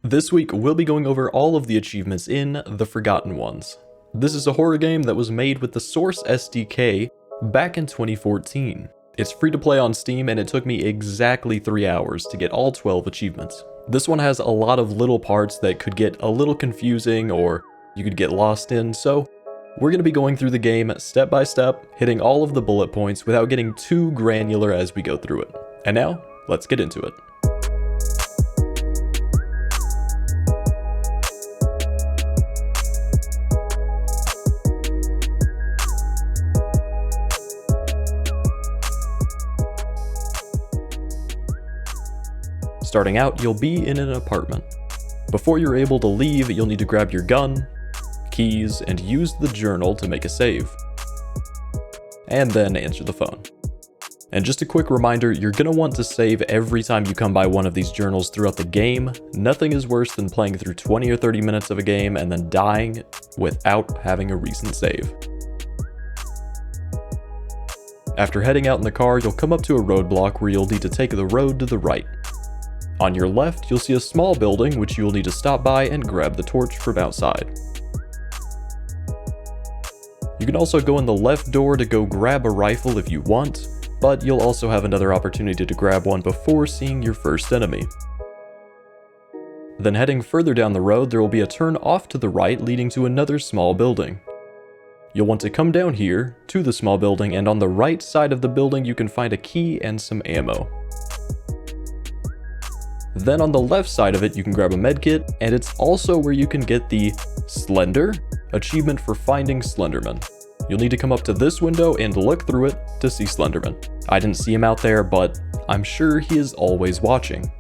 This week, we'll be going over all of the achievements in The Forgotten Ones. This is a horror game that was made with the Source SDK back in 2014. It's free to play on Steam, and it took me exactly 3 hours to get all 12 achievements. This one has a lot of little parts that could get a little confusing or you could get lost in, so we're going to be going through the game step by step, hitting all of the bullet points without getting too granular as we go through it. And now, let's get into it. Starting out, you'll be in an apartment. Before you're able to leave, you'll need to grab your gun, keys, and use the journal to make a save. And then answer the phone. And just a quick reminder, you're gonna want to save every time you come by one of these journals throughout the game. Nothing is worse than playing through 20 or 30 minutes of a game and then dying without having a recent save. After heading out in the car, you'll come up to a roadblock where you'll need to take the road to the right. On your left, you'll see a small building which you'll need to stop by and grab the torch from outside. You can also go in the left door to go grab a rifle if you want, but you'll also have another opportunity to grab one before seeing your first enemy. Then heading further down the road, there will be a turn off to the right leading to another small building. You'll want to come down here to the small building, and on the right side of the building you can find a key and some ammo. Then on the left side of it, you can grab a medkit, and it's also where you can get the Slender achievement for finding Slenderman. You'll need to come up to this window and look through it to see Slenderman. I didn't see him out there, but I'm sure he is always watching.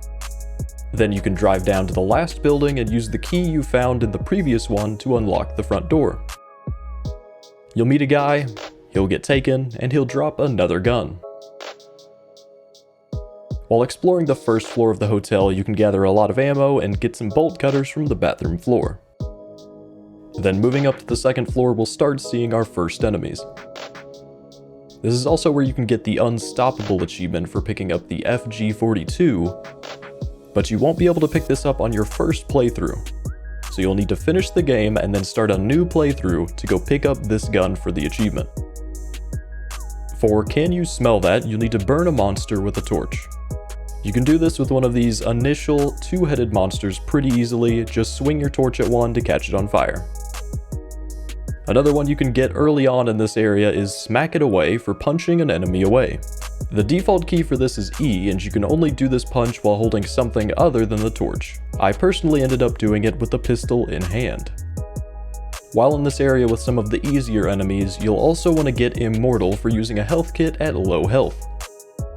Then you can drive down to the last building and use the key you found in the previous one to unlock the front door. You'll meet a guy, he'll get taken, and he'll drop another gun. While exploring the first floor of the hotel, you can gather a lot of ammo and get some bolt cutters from the bathroom floor. Then moving up to the second floor, we'll start seeing our first enemies. This is also where you can get the Unstopable achievement for picking up the FG42, but you won't be able to pick this up on your first playthrough. So you'll need to finish the game and then start a new playthrough to go pick up this gun for the achievement. For Can You Smell That, you'll need to burn a monster with a torch. You can do this with one of these initial two-headed monsters pretty easily. Just swing your torch at one to catch it on fire. Another one you can get early on in this area is Smack It Away for punching an enemy away. The default key for this is E, and you can only do this punch while holding something other than the torch. I personally ended up doing it with the pistol in hand. While in this area with some of the easier enemies, you'll also want to get Immortal for using a health kit at low health.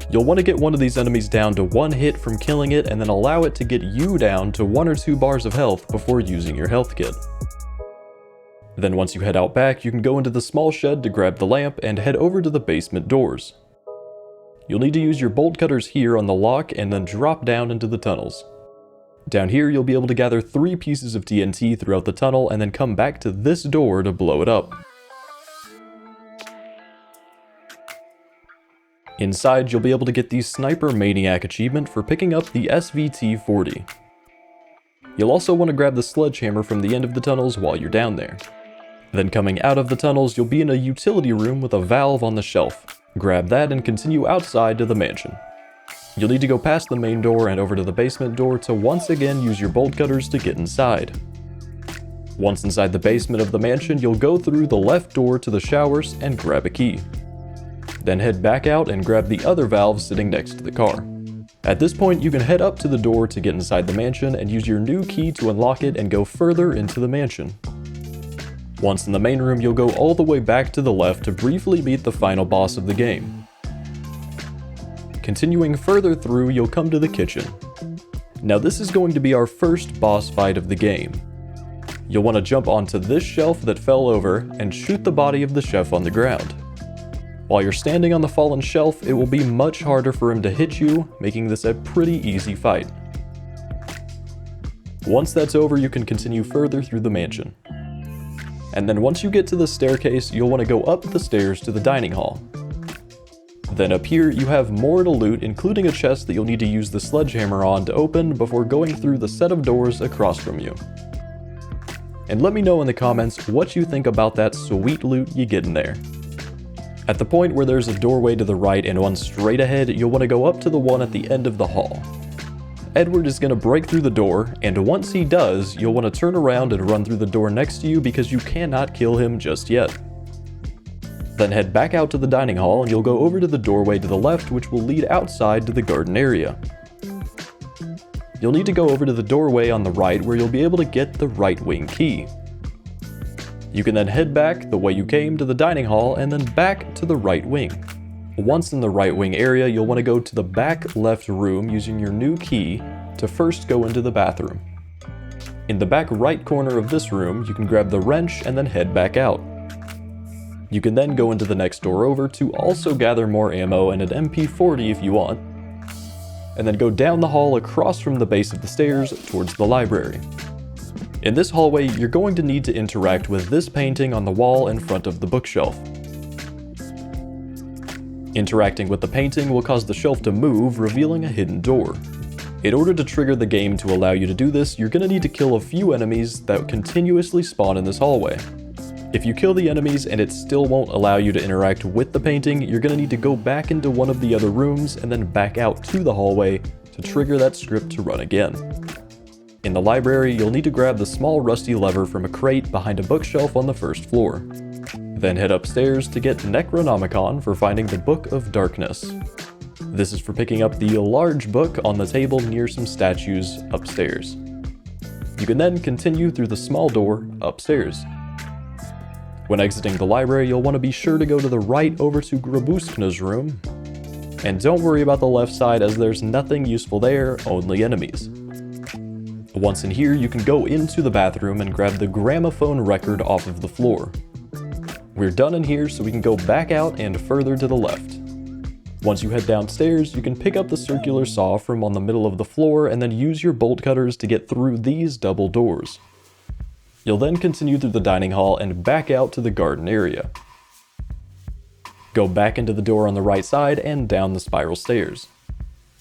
You'll want to get one of these enemies down to 1 hit from killing it and then allow it to get you down to 1 or 2 bars of health before using your health kit. Then once you head out back, you can go into the small shed to grab the lamp and head over to the basement doors. You'll need to use your bolt cutters here on the lock and then drop down into the tunnels. Down here you'll be able to gather 3 pieces of TNT throughout the tunnel and then come back to this door to blow it up. Inside, you'll be able to get the Sniper Maniac achievement for picking up the SVT-40. You'll also want to grab the sledgehammer from the end of the tunnels while you're down there. Then coming out of the tunnels, you'll be in a utility room with a valve on the shelf. Grab that and continue outside to the mansion. You'll need to go past the main door and over to the basement door to once again use your bolt cutters to get inside. Once inside the basement of the mansion, you'll go through the left door to the showers and grab a key. Then head back out and grab the other valve sitting next to the car. At this point, you can head up to the door to get inside the mansion and use your new key to unlock it and go further into the mansion. Once in the main room, you'll go all the way back to the left to briefly meet the final boss of the game. Continuing further through, you'll come to the kitchen. Now this is going to be our first boss fight of the game. You'll want to jump onto this shelf that fell over and shoot the body of the chef on the ground. While you're standing on the fallen shelf, it will be much harder for him to hit you, making this a pretty easy fight. Once that's over, you can continue further through the mansion. And then once you get to the staircase, you'll want to go up the stairs to the dining hall. Then up here, you have more to loot, including a chest that you'll need to use the sledgehammer on to open before going through the set of doors across from you. And let me know in the comments what you think about that sweet loot you get in there. At the point where there's a doorway to the right and one straight ahead, you'll want to go up to the one at the end of the hall. Edward is going to break through the door, and once he does, you'll want to turn around and run through the door next to you because you cannot kill him just yet. Then head back out to the dining hall and you'll go over to the doorway to the left, which will lead outside to the garden area. You'll need to go over to the doorway on the right where you'll be able to get the right wing key. You can then head back the way you came to the dining hall and then back to the right wing. Once in the right wing area, you'll want to go to the back left room using your new key to first go into the bathroom. In the back right corner of this room, you can grab the wrench and then head back out. You can then go into the next door over to also gather more ammo and an MP40 if you want, and then go down the hall across from the base of the stairs towards the library. In this hallway, you're going to need to interact with this painting on the wall in front of the bookshelf. Interacting with the painting will cause the shelf to move, revealing a hidden door. In order to trigger the game to allow you to do this, you're going to need to kill a few enemies that continuously spawn in this hallway. If you kill the enemies and it still won't allow you to interact with the painting, you're going to need to go back into one of the other rooms and then back out to the hallway to trigger that script to run again. In the library, you'll need to grab the small rusty lever from a crate behind a bookshelf on the first floor. Then head upstairs to get Necronomicon for finding the Book of Darkness. This is for picking up the large book on the table near some statues upstairs. You can then continue through the small door upstairs. When exiting the library, you'll want to be sure to go to the right over to Grabuskna's room. And don't worry about the left side as there's nothing useful there, only enemies. Once in here, you can go into the bathroom and grab the gramophone record off of the floor. We're done in here, so we can go back out and further to the left. Once you head downstairs, you can pick up the circular saw from on the middle of the floor and then use your bolt cutters to get through these double doors. You'll then continue through the dining hall and back out to the garden area. Go back into the door on the right side and down the spiral stairs.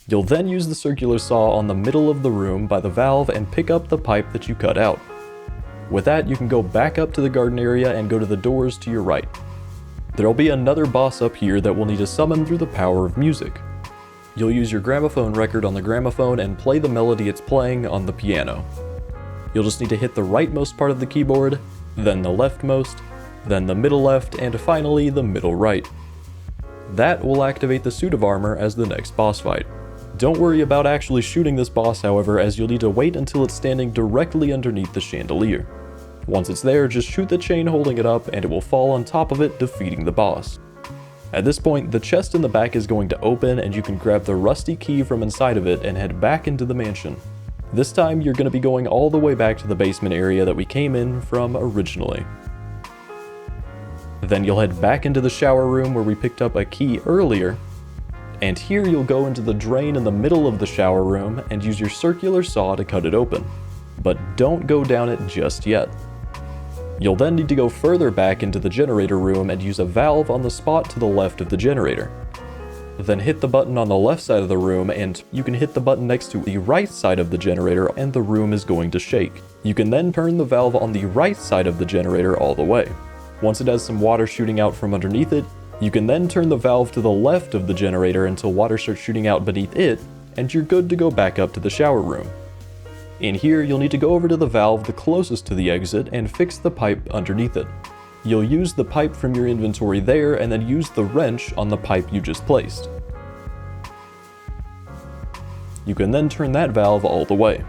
You'll then use the circular saw on the middle of the room by the valve and pick up the pipe that you cut out. With that, you can go back up to the garden area and go to the doors to your right. There'll be another boss up here that we'll need to summon through the power of music. You'll use your gramophone record on the gramophone and play the melody it's playing on the piano. You'll just need to hit the rightmost part of the keyboard, then the leftmost, then the middle left, and finally the middle right. That will activate the suit of armor as the next boss fight. Don't worry about actually shooting this boss, however, as you'll need to wait until it's standing directly underneath the chandelier. Once it's there, just shoot the chain holding it up and it will fall on top of it, defeating the boss. At this point, the chest in the back is going to open and you can grab the rusty key from inside of it and head back into the mansion. This time, you're going to be going all the way back to the basement area that we came in from originally. Then you'll head back into the shower room where we picked up a key earlier, and here you'll go into the drain in the middle of the shower room and use your circular saw to cut it open. But don't go down it just yet. You'll then need to go further back into the generator room and use a valve on the spot to the left of the generator. Then hit the button on the left side of the room and you can hit the button next to the right side of the generator and the room is going to shake. You can then turn the valve on the right side of the generator all the way. Once it has some water shooting out from underneath it, you can then turn the valve to the left of the generator until water starts shooting out beneath it, and you're good to go back up to the shower room. In here, you'll need to go over to the valve the closest to the exit and fix the pipe underneath it. You'll use the pipe from your inventory there and then use the wrench on the pipe you just placed. You can then turn that valve all the way.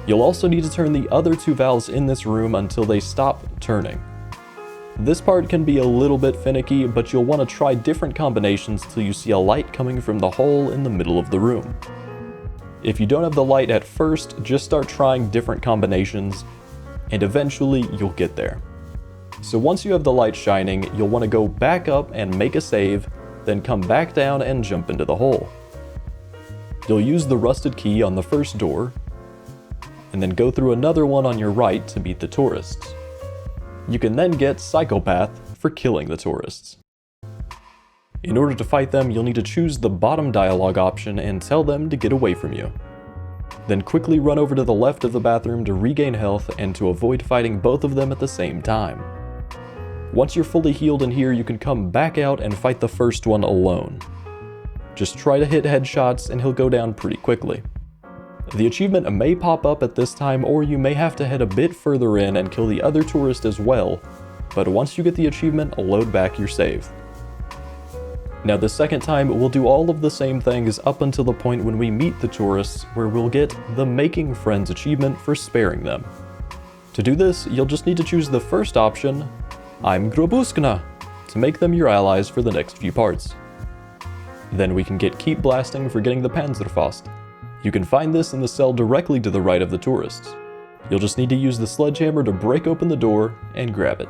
You'll also need to turn the other two valves in this room until they stop turning. This part can be a little bit finicky, but you'll want to try different combinations till you see a light coming from the hole in the middle of the room. If you don't have the light at first, just start trying different combinations, and eventually you'll get there. So once you have the light shining, you'll want to go back up and make a save, then come back down and jump into the hole. You'll use the rusted key on the first door, and then go through another one on your right to meet the tourists. You can then get Psychopath for killing the tourists. In order to fight them, you'll need to choose the bottom dialogue option and tell them to get away from you. Then quickly run over to the left of the bathroom to regain health and to avoid fighting both of them at the same time. Once you're fully healed in here, you can come back out and fight the first one alone. Just try to hit headshots and he'll go down pretty quickly. The achievement may pop up at this time, or you may have to head a bit further in and kill the other tourist as well, but once you get the achievement, load back your save. Now the second time, we'll do all of the same things up until the point when we meet the tourists, where we'll get the Making Friends achievement for sparing them. To do this, you'll just need to choose the first option, I'm Grobuskna, to make them your allies for the next few parts. Then we can get Keep Blasting for getting the Panzerfaust. You can find this in the cell directly to the right of the tourists. You'll just need to use the sledgehammer to break open the door and grab it.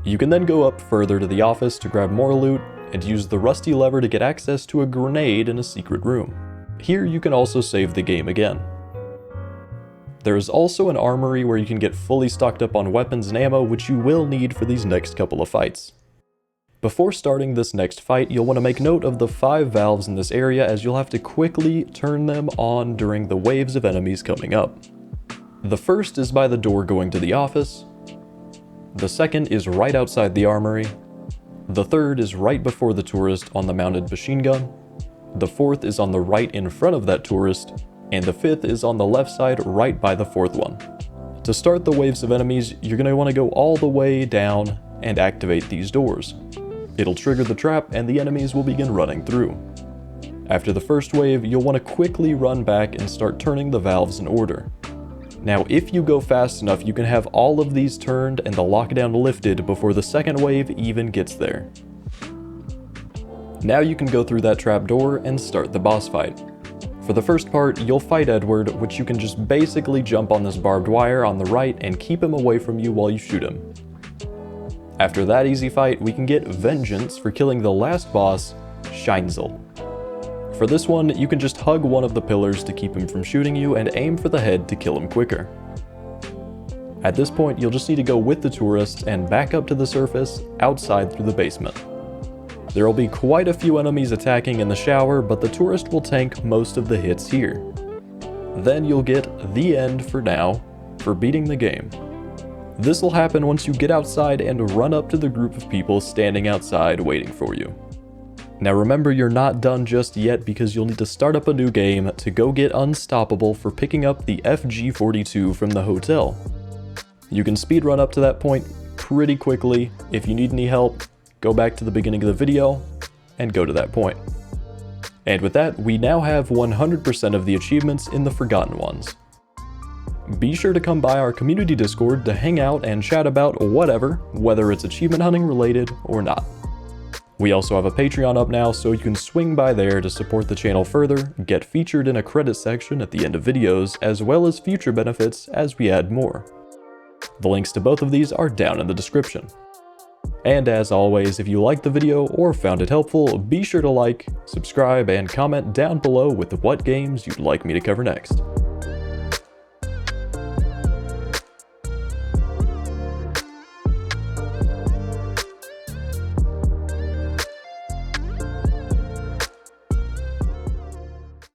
You can then go up further to the office to grab more loot, and use the rusty lever to get access to a grenade in a secret room. Here you can also save the game again. There is also an armory where you can get fully stocked up on weapons and ammo, which you will need for these next couple of fights. Before starting this next fight, you'll want to make note of the 5 valves in this area, as you'll have to quickly turn them on during the waves of enemies coming up. The first is by the door going to the office. The second is right outside the armory. The third is right before the tourist on the mounted machine gun. The fourth is on the right in front of that tourist. And the fifth is on the left side right by the fourth one. To start the waves of enemies, you're going to want to go all the way down and activate these doors. It'll trigger the trap and the enemies will begin running through. After the first wave, you'll want to quickly run back and start turning the valves in order. Now, if you go fast enough, you can have all of these turned and the lockdown lifted before the second wave even gets there. Now you can go through that trap door and start the boss fight. For the first part, you'll fight Edward, which you can just basically jump on this barbed wire on the right and keep him away from you while you shoot him. After that easy fight, we can get Vengeance for killing the last boss, Scheinzel. For this one, you can just hug one of the pillars to keep him from shooting you and aim for the head to kill him quicker. At this point, you'll just need to go with the tourists and back up to the surface, outside through the basement. There will be quite a few enemies attacking in the shower, but the tourist will tank most of the hits here. Then you'll get the end for now, for beating the game. This will happen once you get outside and run up to the group of people standing outside waiting for you. Now remember, you're not done just yet, because you'll need to start up a new game to go get Unstoppable for picking up the FG42 from the hotel. You can speedrun up to that point pretty quickly. If you need any help, go back to the beginning of the video and go to that point. And with that, we now have 100% of the achievements in the Forgotten Ones. Be sure to come by our community Discord to hang out and chat about whatever, whether it's achievement hunting related or not. We also have a Patreon up now, so you can swing by there to support the channel further, get featured in a credit section at the end of videos, as well as future benefits as we add more. The links to both of these are down in the description. And as always, if you liked the video or found it helpful, be sure to like, subscribe, and comment down below with what games you'd like me to cover next.